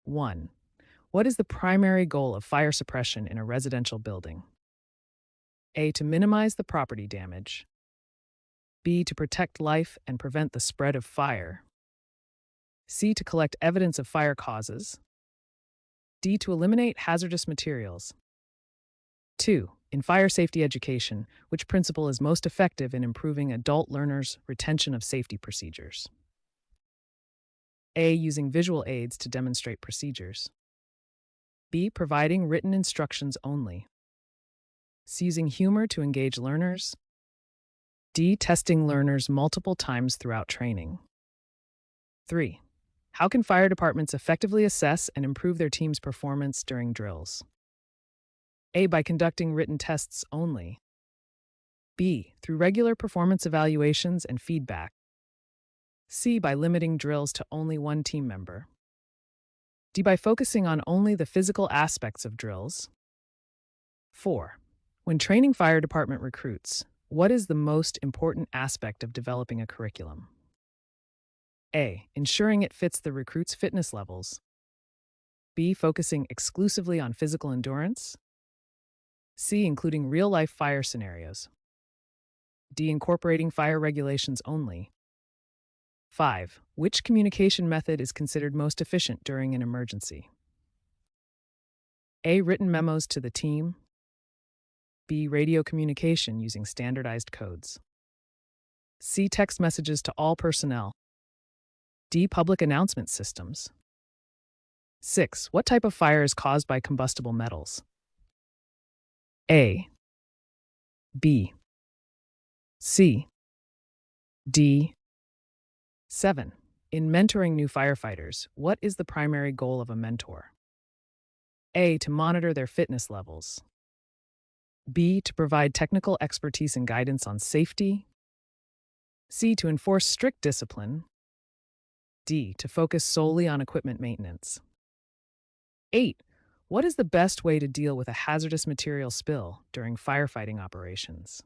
1. What is the primary goal of fire suppression in a residential building? A. To minimize the property damage. B. To protect life and prevent the spread of fire. C. To collect evidence of fire causes. D. To eliminate hazardous materials. 2. In fire safety education, which principle is most effective in improving adult learners' retention of safety procedures? A. Using visual aids to demonstrate procedures. B. Providing written instructions only. C. Using humor to engage learners. D. Testing learners multiple times throughout training. 3. How can fire departments effectively assess and improve their team's performance during drills? A. By conducting written tests only. B. Through regular performance evaluations and feedback. C. By limiting drills to only one team member. D. By focusing on only the physical aspects of drills. 4. When training fire department recruits, what is the most important aspect of developing a curriculum? A. Ensuring it fits the recruit's fitness levels. B. Focusing exclusively on physical endurance. C. Including real-life fire scenarios. D. Incorporating fire regulations only. 5. Which communication method is considered most efficient during an emergency? A. Written memos to the team. B. Radio communication using standardized codes. C. Text messages to all personnel. D. Public announcement systems. 6. What type of fire is caused by combustible metals? A. B. C. D. 7. In mentoring new firefighters, what is the primary goal of a mentor? A. To monitor their fitness levels. B. To provide technical expertise and guidance on safety. C. To enforce strict discipline. D. To focus solely on equipment maintenance. 8. What is the best way to deal with a hazardous material spill during firefighting operations?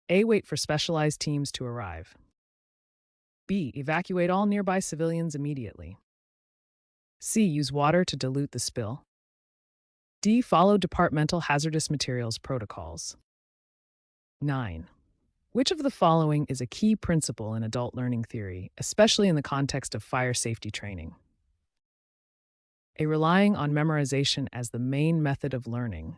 A. Wait for specialized teams to arrive. B. Evacuate all nearby civilians immediately. C. Use water to dilute the spill. D. Follow departmental hazardous materials protocols. 9. Which of the following is a key principle in adult learning theory, especially in the context of fire safety training? A. Relying on memorization as the main method of learning.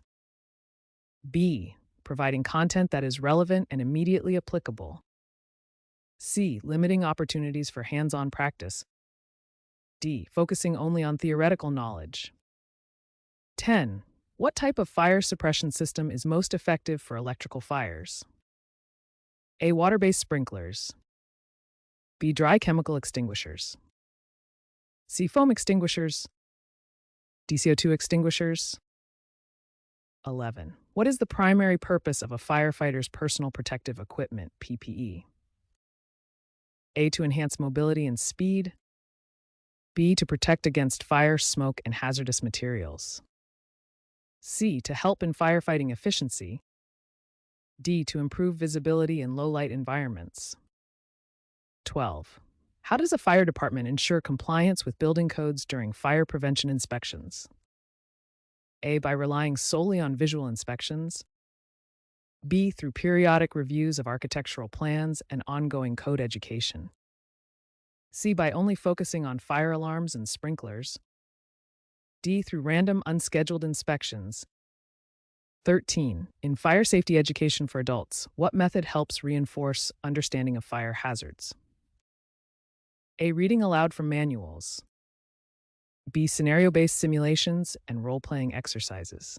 B. Providing content that is relevant and immediately applicable. C. Limiting opportunities for hands-on practice. D. Focusing only on theoretical knowledge. 10. What type of fire suppression system is most effective for electrical fires? A. Water-based sprinklers. B. Dry chemical extinguishers. C. Foam extinguishers. D. CO2 extinguishers. 11. What is the primary purpose of a firefighter's personal protective equipment, PPE? A. To enhance mobility and speed. B. To protect against fire, smoke, and hazardous materials. C. To help in firefighting efficiency. D. To improve visibility in low-light environments. 12. How does a fire department ensure compliance with building codes during fire prevention inspections? A. By relying solely on visual inspections. B. Through periodic reviews of architectural plans and ongoing code education. C. By only focusing on fire alarms and sprinklers. D. Through random, unscheduled inspections. 13. In fire safety education for adults, what method helps reinforce understanding of fire hazards? A. Reading aloud from manuals. B. Scenario-based simulations and role-playing exercises.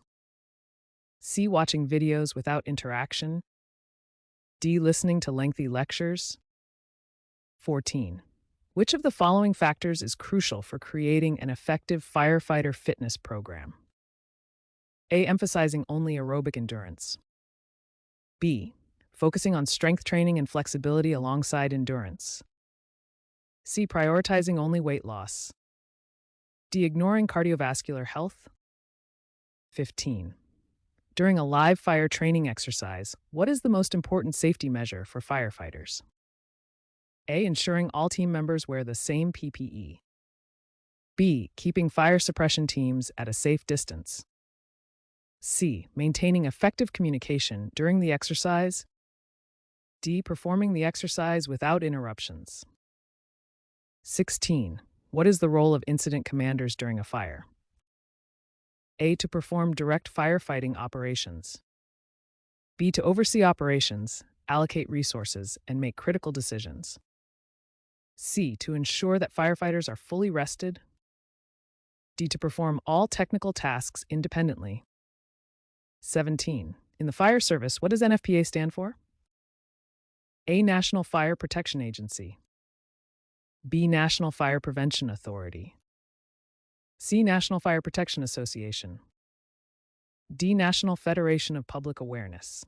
C. Watching videos without interaction. D. Listening to lengthy lectures. 14. Which of the following factors is crucial for creating an effective firefighter fitness program? A. Emphasizing only aerobic endurance. B. Focusing on strength training and flexibility alongside endurance. C. Prioritizing only weight loss. D. Ignoring cardiovascular health. 15. During a live fire training exercise, what is the most important safety measure for firefighters? A. Ensuring all team members wear the same PPE. B. Keeping fire suppression teams at a safe distance. C. Maintaining effective communication during the exercise. D. Performing the exercise without interruptions. 16. What is the role of incident commanders during a fire? A. To perform direct firefighting operations. B. To oversee operations, allocate resources, and make critical decisions. C. To ensure that firefighters are fully rested. D. To perform all technical tasks independently. 17. In the fire service, what does NFPA stand for? A. National Fire Protection Agency. B. National Fire Prevention Authority. C. National Fire Protection Association. D. National Federation of Public Awareness.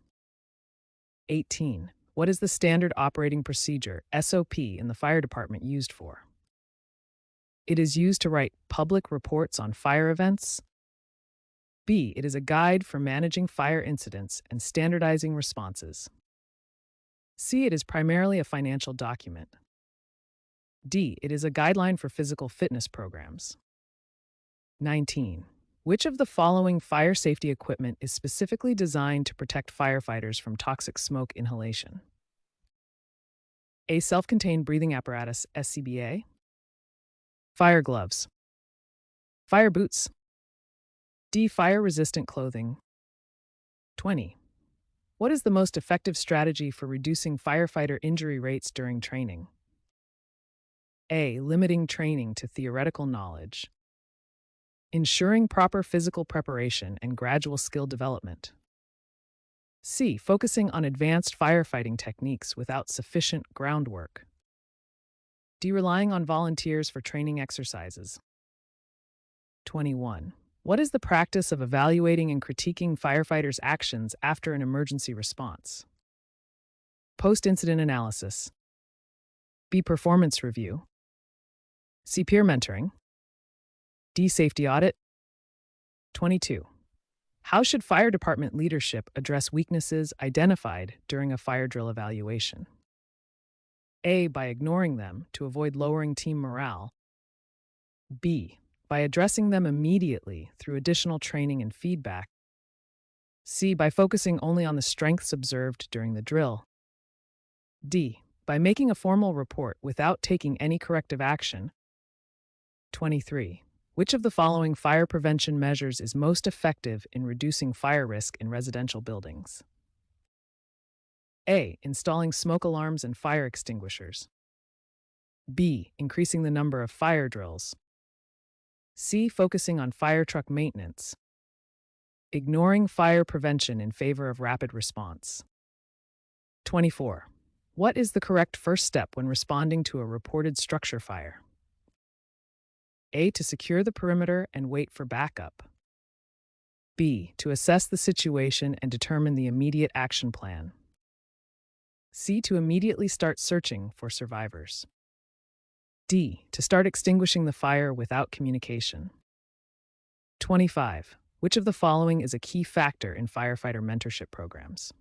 18. What is the standard operating procedure, SOP, in the fire department used for? It is used to write public reports on fire events. B. It is a guide for managing fire incidents and standardizing responses. C. It is primarily a financial document. D. It is a guideline for physical fitness programs. 19. Which of the following fire safety equipment is specifically designed to protect firefighters from toxic smoke inhalation? A. Self-contained breathing apparatus, SCBA. Fire gloves. Fire boots. D. Fire-resistant clothing. 20. What is the most effective strategy for reducing firefighter injury rates during training? A. Limiting training to theoretical knowledge. Ensuring proper physical preparation and gradual skill development. C. Focusing on advanced firefighting techniques without sufficient groundwork. D. Relying on volunteers for training exercises. 21. What is the practice of evaluating and critiquing firefighters' actions after an emergency response? Post-incident analysis. B. Performance review. C. Peer mentoring. D. Safety audit. 22. How should fire department leadership address weaknesses identified during a fire drill evaluation? A. By ignoring them to avoid lowering team morale. B. By addressing them immediately through additional training and feedback. C. By focusing only on the strengths observed during the drill. D. By making a formal report without taking any corrective action. 23. Which of the following fire prevention measures is most effective in reducing fire risk in residential buildings? A. Installing smoke alarms and fire extinguishers. B. Increasing the number of fire drills. C. Focusing on fire truck maintenance. Ignoring fire prevention in favor of rapid response. 24. What is the correct first step when responding to a reported structure fire? A. To secure the perimeter and wait for backup. B. To assess the situation and determine the immediate action plan. C. To immediately start searching for survivors. D. To start extinguishing the fire without communication. 25. Which of the following is a key factor in firefighter mentorship programs?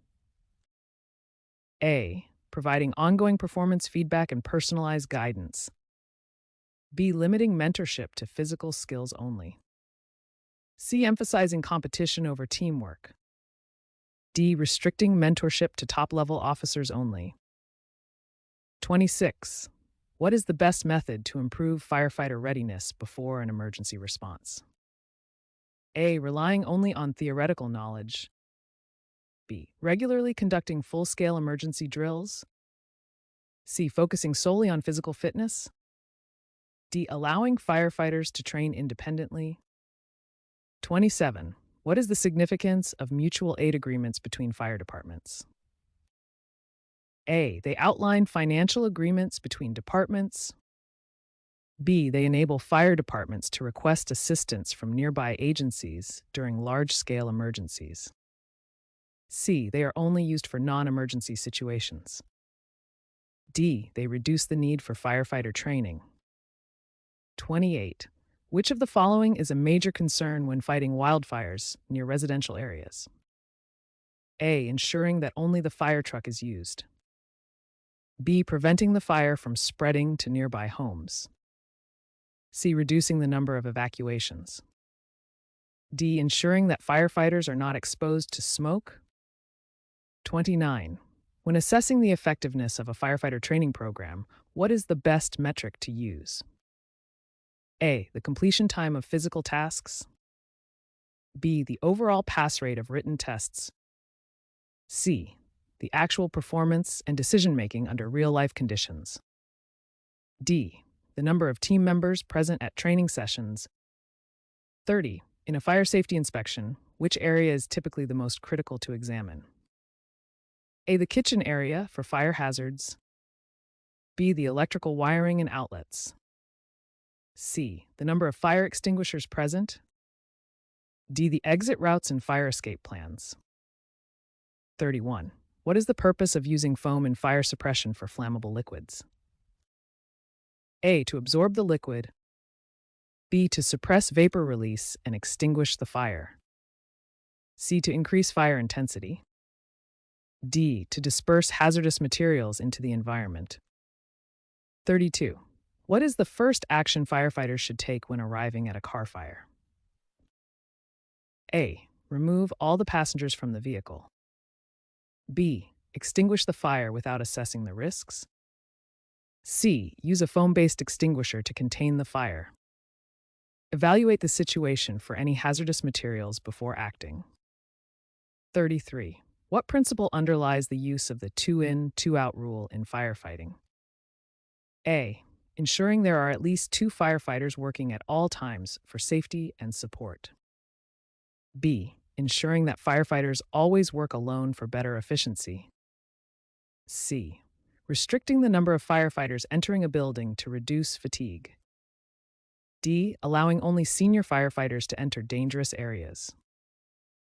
A. Providing ongoing performance feedback and personalized guidance. B. Limiting mentorship to physical skills only. C. Emphasizing competition over teamwork. D. Restricting mentorship to top-level officers only. 26. What is the best method to improve firefighter readiness before an emergency response? A. Relying only on theoretical knowledge. B. Regularly conducting full-scale emergency drills. C. Focusing solely on physical fitness. D. Allowing firefighters to train independently. 27. What is the significance of mutual aid agreements between fire departments? A. They outline financial agreements between departments. B. They enable fire departments to request assistance from nearby agencies during large-scale emergencies. C. They are only used for non-emergency situations. D. They reduce the need for firefighter training. 28. Which of the following is a major concern when fighting wildfires near residential areas? A. Ensuring that only the fire truck is used. B. Preventing the fire from spreading to nearby homes. C. Reducing the number of evacuations. D. Ensuring that firefighters are not exposed to smoke. 29. When assessing the effectiveness of a firefighter training program, what is the best metric to use? A. The completion time of physical tasks. B. The overall pass rate of written tests. C. The actual performance and decision-making under real-life conditions. D. The number of team members present at training sessions. 30. In a fire safety inspection, which area is typically the most critical to examine? A. The kitchen area for fire hazards. B. The electrical wiring and outlets. C. The number of fire extinguishers present. D. The exit routes and fire escape plans. 31. What is the purpose of using foam in fire suppression for flammable liquids? A. To absorb the liquid. B. To suppress vapor release and extinguish the fire. C. To increase fire intensity. D. To disperse hazardous materials into the environment. 32. What is the first action firefighters should take when arriving at a car fire? A. Remove all the passengers from the vehicle. B. Extinguish the fire without assessing the risks. C. Use a foam-based extinguisher to contain the fire. Evaluate the situation for any hazardous materials before acting. 33. What principle underlies the use of the two-in, two-out rule in firefighting? A. Ensuring there are at least 2 firefighters working at all times for safety and support. B. Ensuring that firefighters always work alone for better efficiency. C. Restricting the number of firefighters entering a building to reduce fatigue. D. Allowing only senior firefighters to enter dangerous areas.